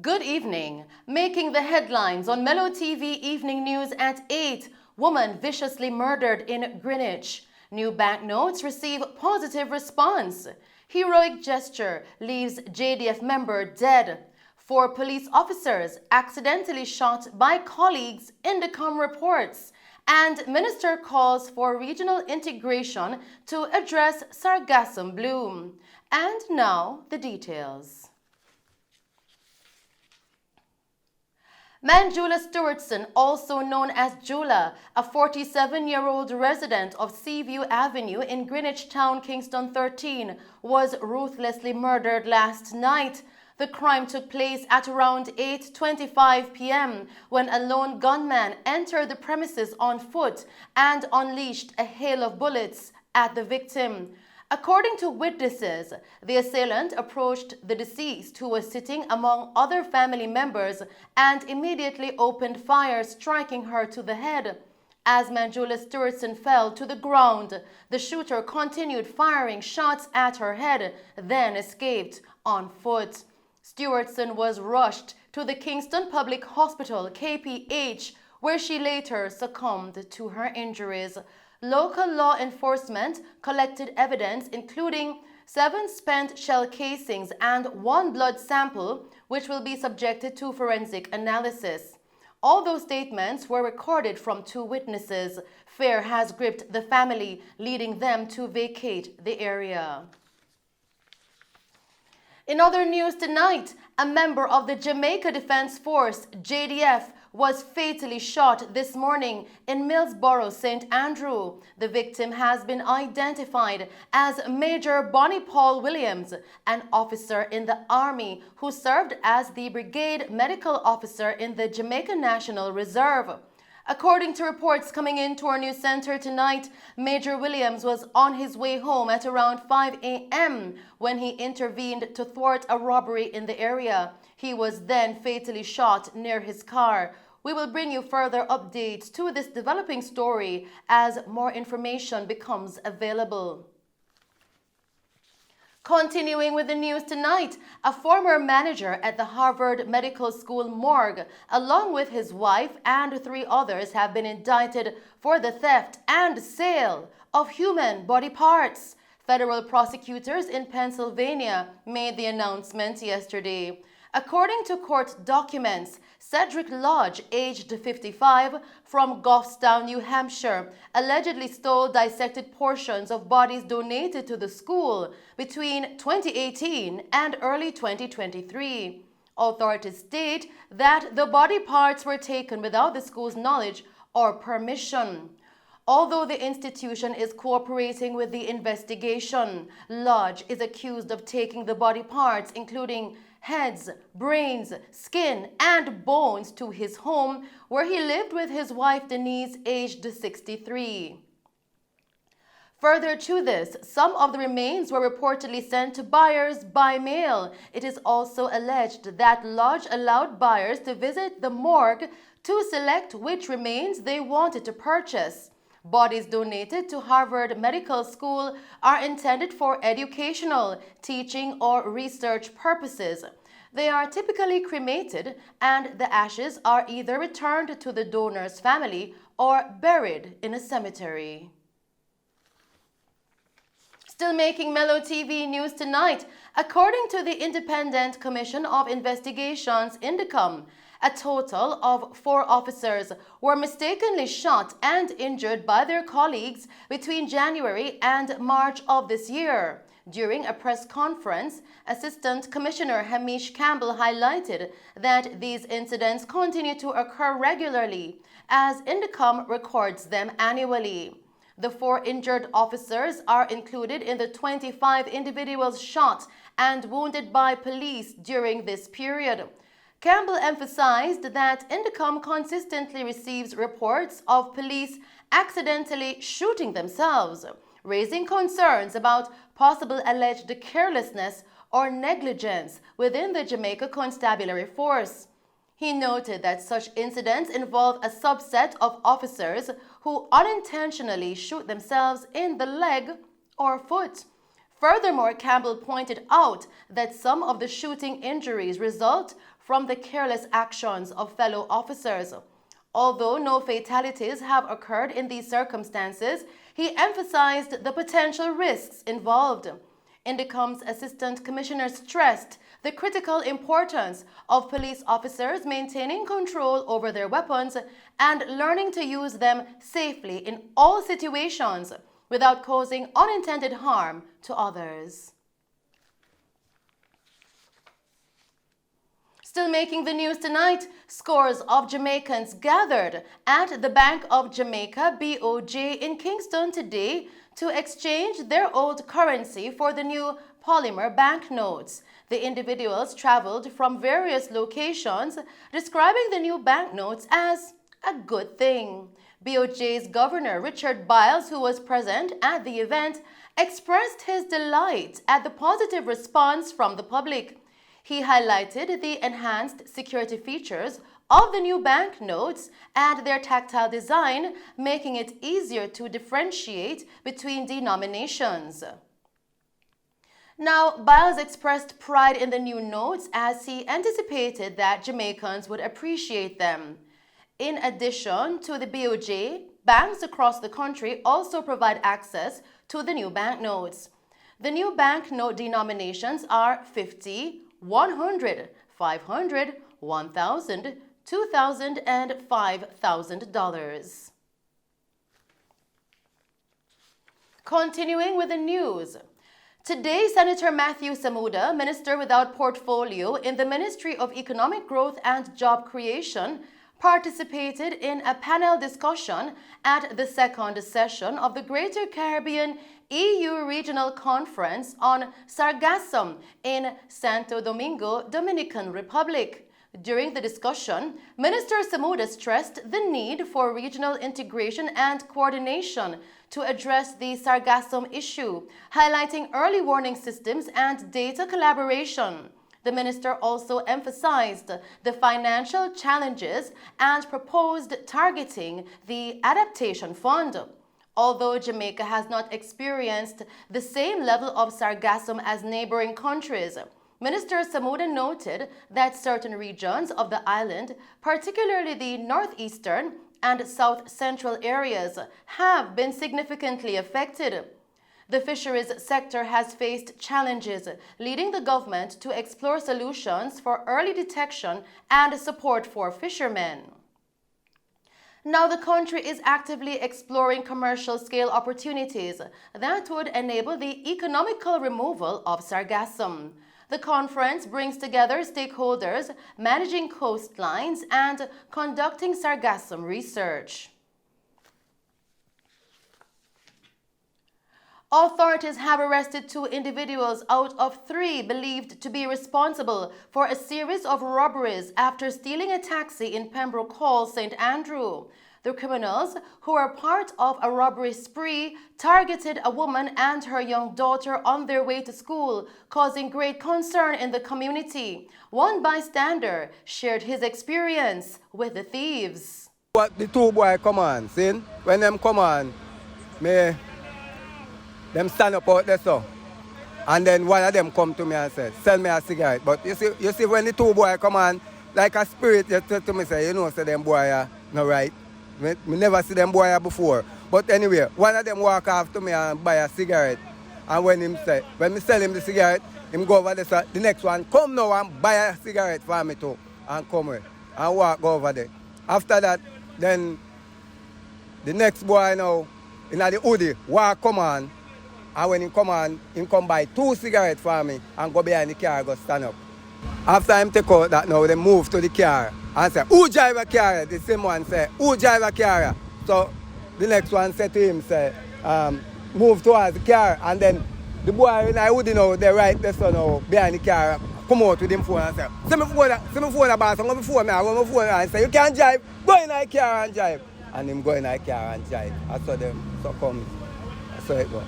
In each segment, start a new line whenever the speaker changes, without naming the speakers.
Good evening. Making the headlines on Mello TV Evening News at 8. Woman viciously murdered in Greenwich. New banknotes receive positive response. Heroic gesture leaves JDF member dead. 4 police officers accidentally shot by colleagues, Indicom reports. And minister calls for regional integration to address Sargassum bloom. And now the details. Manjula Stewartson, also known as Jula, a 47-year-old resident of Seaview Avenue in Greenwich Town, Kingston 13, was ruthlessly murdered last night. The crime took place at around 8:25 p.m. when a lone gunman entered the premises on foot and unleashed a hail of bullets at the victim. According to witnesses, the assailant approached the deceased, who was sitting among other family members, and immediately opened fire, striking her to the head. As Manjula Stewartson fell to the ground, the shooter continued firing shots at her head, then escaped on foot. Stewartson was rushed to the Kingston Public Hospital, KPH, where she later succumbed to her injuries. Local law enforcement collected evidence including 7 spent shell casings and 1 blood sample, which will be subjected to forensic analysis. Although statements were recorded from 2 witnesses, fear has gripped the family, leading them to vacate the area. In other news tonight, a member of the Jamaica Defense Force, JDF, was fatally shot this morning in Millsboro, St. Andrew. The victim has been identified as Major Bonnie Paul Williams, an officer in the Army who served as the Brigade Medical Officer in the Jamaica National Reserve. According to reports coming into our news center tonight, Major Williams was on his way home at around 5 a.m. when he intervened to thwart a robbery in the area. He was then fatally shot near his car. We will bring you further updates to this developing story as more information becomes available. Continuing with the news tonight, a former manager at the Harvard Medical School morgue, along with his wife and 3 others, have been indicted for the theft and sale of human body parts. Federal prosecutors in Pennsylvania made the announcement yesterday. According to court documents, Cedric Lodge, aged 55, from Goffstown, New Hampshire, allegedly stole dissected portions of bodies donated to the school between 2018 and early 2023. Authorities state that the body parts were taken without the school's knowledge or permission. Although the institution is cooperating with the investigation, Lodge is accused of taking the body parts, including heads, brains, skin, and bones, to his home, where he lived with his wife Denise, aged 63. Further to this, some of the remains were reportedly sent to buyers by mail. It is also alleged that Lodge allowed buyers to visit the morgue to select which remains they wanted to purchase. Bodies donated to Harvard Medical School are intended for educational, teaching, or research purposes. They are typically cremated, and the ashes are either returned to the donor's family or buried in a cemetery. Still making Mello TV news tonight, according to the Independent Commission of Investigations, Indicom, a total of 4 officers were mistakenly shot and injured by their colleagues between January and March of this year. During a press conference, Assistant Commissioner Hamish Campbell highlighted that these incidents continue to occur regularly, as Indicom records them annually. The 4 injured officers are included in the 25 individuals shot and wounded by police during this period. Campbell emphasized that Indicom consistently receives reports of police accidentally shooting themselves, raising concerns about possible alleged carelessness or negligence within the Jamaica Constabulary Force. He noted that such incidents involve a subset of officers who unintentionally shoot themselves in the leg or foot. Furthermore, Campbell pointed out that some of the shooting injuries result from the careless actions of fellow officers. Although no fatalities have occurred in these circumstances, he emphasized the potential risks involved. Indicom's Assistant Commissioner stressed the critical importance of police officers maintaining control over their weapons and learning to use them safely in all situations without causing unintended harm to others. Still making the news tonight, scores of Jamaicans gathered at the Bank of Jamaica (BOJ) in Kingston today to exchange their old currency for the new polymer banknotes. The individuals traveled from various locations, describing the new banknotes as a good thing. BOJ's Governor Richard Biles, who was present at the event, expressed his delight at the positive response from the public. He highlighted the enhanced security features of the new banknotes and their tactile design, making it easier to differentiate between denominations. Now, Biles expressed pride in the new notes as he anticipated that Jamaicans would appreciate them. In addition to the BOJ, banks across the country also provide access to the new banknotes. The new banknote denominations are 50, 100, 500, 1,000, 2,000, and $5,000. Continuing with the news. Today, Senator Matthew Samuda, Minister without portfolio in the Ministry of Economic Growth and Job Creation, participated in a panel discussion at the second session of the Greater Caribbean EU Regional Conference on Sargassum in Santo Domingo, Dominican Republic. During the discussion, Minister Samuda stressed the need for regional integration and coordination to address the Sargassum issue, highlighting early warning systems and data collaboration. The minister also emphasized the financial challenges and proposed targeting the Adaptation Fund. Although Jamaica has not experienced the same level of sargassum as neighboring countries, Minister Samuda noted that certain regions of the island, particularly the northeastern and south central areas, have been significantly affected. The fisheries sector has faced challenges, leading the government to explore solutions for early detection and support for fishermen. Now the country is actively exploring commercial-scale opportunities that would enable the economical removal of sargassum. The conference brings together stakeholders managing coastlines and conducting sargassum research. Authorities have arrested 2 individuals out of 3 believed to be responsible for a series of robberies after stealing a taxi in Pembroke Hall, St. Andrew. The criminals, who were part of a robbery spree, targeted a woman and her young daughter on their way to school, causing great concern in the community. One bystander shared his experience with the thieves.
What the 2 boys come on, see? When them come on, them stand up out there so. And then one of them come to me and say, sell me a cigarette. But you see when the 2 boys come on, like a spirit, you tell to me, say, you know, say them boys are not right. Me never see them boys before. But anyway, one of them walk off to me and buy a cigarette. And when me sell him the cigarette, him go over there, so the next one, come now and buy a cigarette for me too. And come here. And walk over there. After that, then the next boy now, in the hoodie, walk come on. And when he come buy 2 cigarettes for me and go behind the car and go stand up. After him take out that now, they move to the car and say, who drive a car? The same one say, who drive a car? So the next one said to him, say, move towards the car. And then the boy in the hoodie now, they right there so now, behind the car, come out with him phone and say, send me phone, boss, I'm going to phone me, I'm going to phone me. And say, you can't drive, go in the car and drive. And him go in the car and drive. I saw them, so come, I saw it go.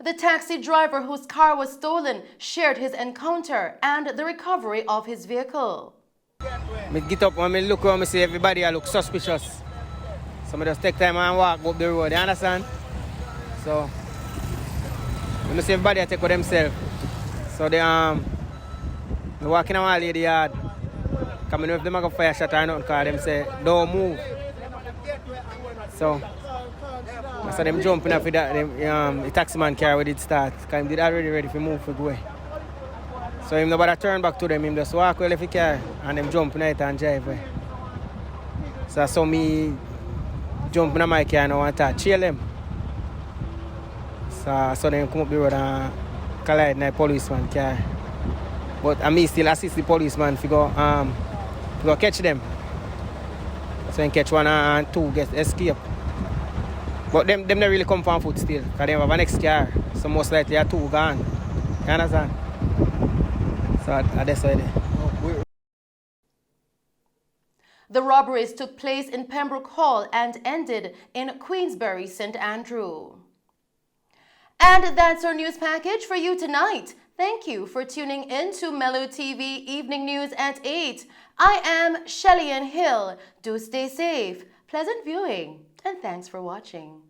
The taxi driver whose car was stolen shared his encounter and the recovery of his vehicle.
I get up and I look around and see everybody look suspicious. So I just take time and walk up the road, you understand? So You see everybody I take with themselves. So they walking around the yard. Coming if them a go fire shot or nothing, cause them say don't move. So them jumping up with that the taxi man car with it start. Cause him did already ready to move for go away. So him nobody turn back to them, him just walk away left the car and them jump in it and drive away. So I saw me jumping in my car and I want to chill them. So I saw them come up the road and collide in the policeman car. But I me still assist the policeman to go catch them. So I catch one and two get escape. But them not really come from foot still, because they have a next car. So most likely are two gone. You understand? So that's why they.
The robberies took place in Pembroke Hall and ended in Queensbury, St. Andrew. And that's our news package for you tonight. Thank you for tuning in to Mello TV Evening News at 8. I am Shelley Hill. Do stay safe, pleasant viewing, and thanks for watching.